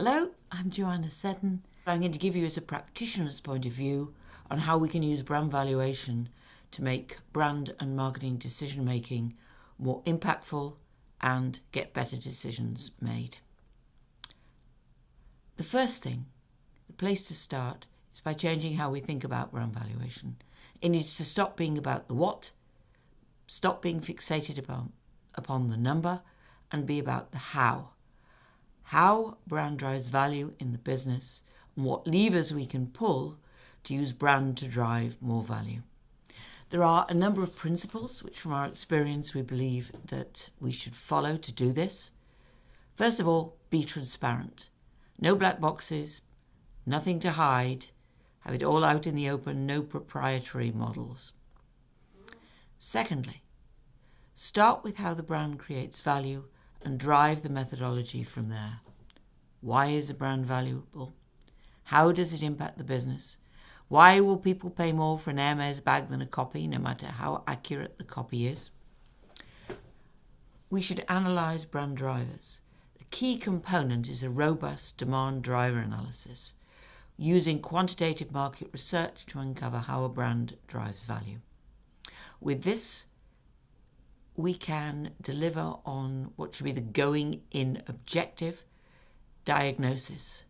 Hello, I'm JoannaSeddon. I'm going to give you as a practitioner's point of view on how we can use brand valuation to make brand and marketing decision making more impactful and get better decisions made. The first thing, the place to start, is by changing how we think about brand valuation. It needs to stop being about the what, stop being fixated upon the number, and be about the how. How brand drives value in the business and what levers we can pull to use brand to drive more value. There are a number of principles which from our experience we believe that we should follow to do this. First of all, be transparent. No black boxes, nothing to hide, have it all out in the open, no proprietary models. Secondly, start with how the brand creates value and drive the methodology from there. Why is a brand valuable? How does it impact the business? Why will people pay more for an Hermes bag than a copy, no matter how accurate the copy is? We should analyse brand drivers. The key component is a robust demand driver analysis, using quantitative market research to uncover how a brand drives value. With this, we can deliver on what should be the going-in objective, diagnosis,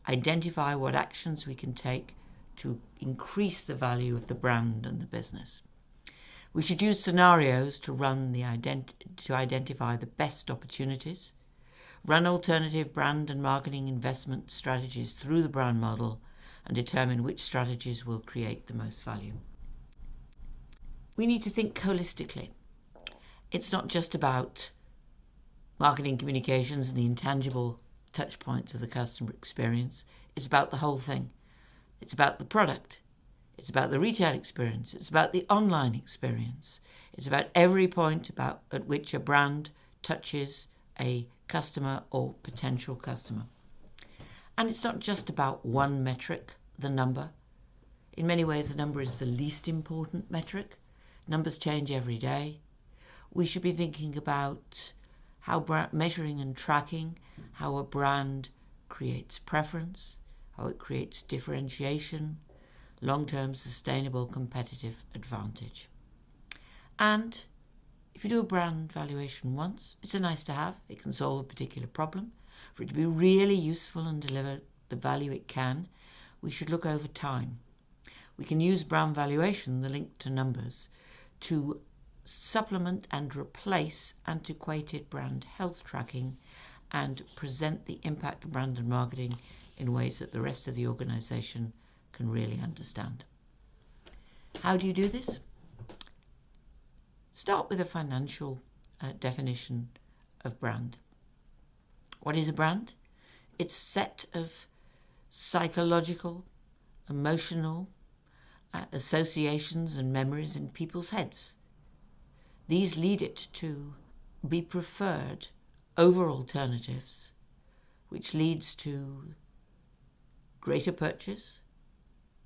identify what actions we can take to increase the value of the brand and the business. We should use scenarios to identify the best opportunities, run alternative brand and marketing investment strategies through the brand model, and determine which strategies will create the most value. We need to think holistically. It's not just about marketing communications and the intangible touch points of the customer experience. It's about the whole thing. It's about the product. It's about the retail experience. It's about the online experience. It's about every point at which a brand touches a customer or potential customer. And it's not just about one metric, the number. In many ways, the number is the least important metric. Numbers change every day. We should be thinking about how measuring and tracking how a brand creates preference, how it creates differentiation, long-term sustainable competitive advantage. And if you do a brand valuation once, it's a nice to have. It can solve a particular problem. For it to be really useful and deliver the value it can, we should look over time. We can use brand valuation, the link to numbers, to supplement and replace antiquated brand health tracking and present the impact of brand and marketing in ways that the rest of the organisation can really understand. How do you do this? Start with a financial definition of brand. What is a brand? It's a set of psychological, emotional associations and memories in people's heads. These lead it to be preferred over alternatives, which leads to greater purchase,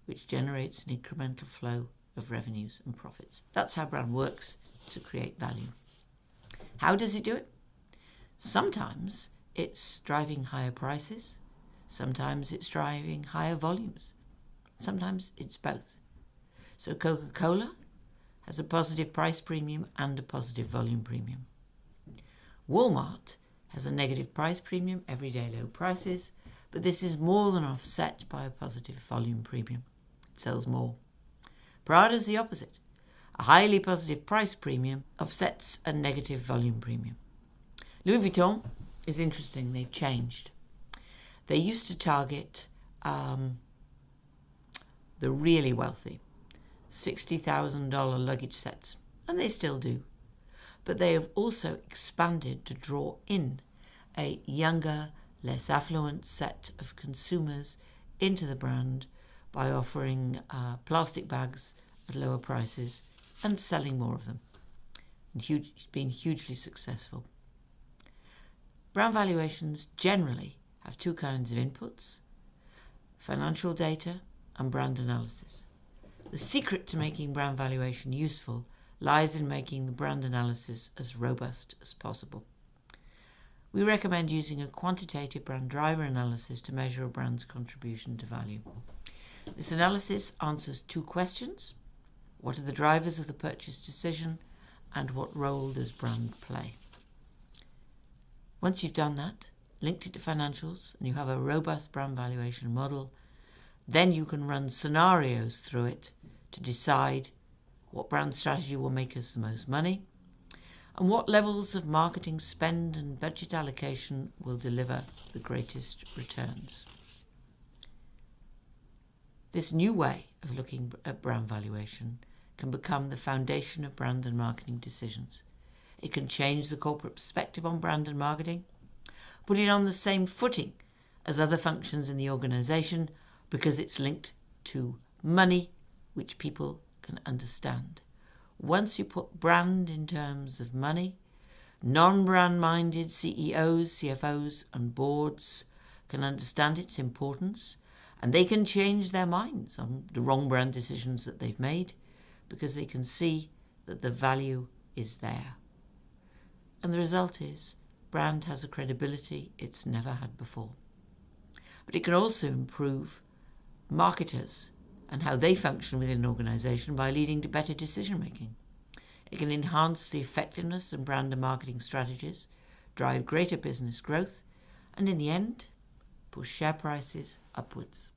which generates an incremental flow of revenues and profits. That's how brand works to create value. How does it do it? Sometimes it's driving higher prices. Sometimes it's driving higher volumes. Sometimes it's both. So Coca-Cola has a positive price premium and a positive volume premium. Walmart has a negative price premium, everyday low prices, but this is more than offset by a positive volume premium. It sells more. Prada's the opposite. A highly positive price premium offsets a negative volume premium. Louis Vuitton is interesting. They've changed. They used to target the really wealthy, $60,000 luggage sets, and they still do. But they have also expanded to draw in a younger, less affluent set of consumers into the brand by offering plastic bags at lower prices and selling more of them. And been hugely successful. Brand valuations generally have two kinds of inputs: financial data and brand analysis. The secret to making brand valuation useful lies in making the brand analysis as robust as possible. we recommend using a quantitative brand driver analysis to measure a brand's contribution to value. This analysis answers two questions. What are the drivers of the purchase decision, and what role does brand play? Once you've done that, linked it to financials, and you have a robust brand valuation model, then you can run scenarios through it to decide what brand strategy will make us the most money, and what levels of marketing spend and budget allocation will deliver the greatest returns. This new way of looking at brand valuation can become the foundation of brand and marketing decisions. It can change the corporate perspective on brand and marketing, put it on the same footing as other functions in the organisation because it's linked to money, which people can understand. Once you put brand in terms of money, non-brand minded CEOs, CFOs and boards can understand its importance, and they can change their minds on the wrong brand decisions that they've made because they can see that the value is there. And the result is brand has a credibility it's never had before. But it can also improve marketers and how they function within an organisation by leading to better decision making. It can enhance the effectiveness of brand and marketing strategies, drive greater business growth, and in the end, push share prices upwards.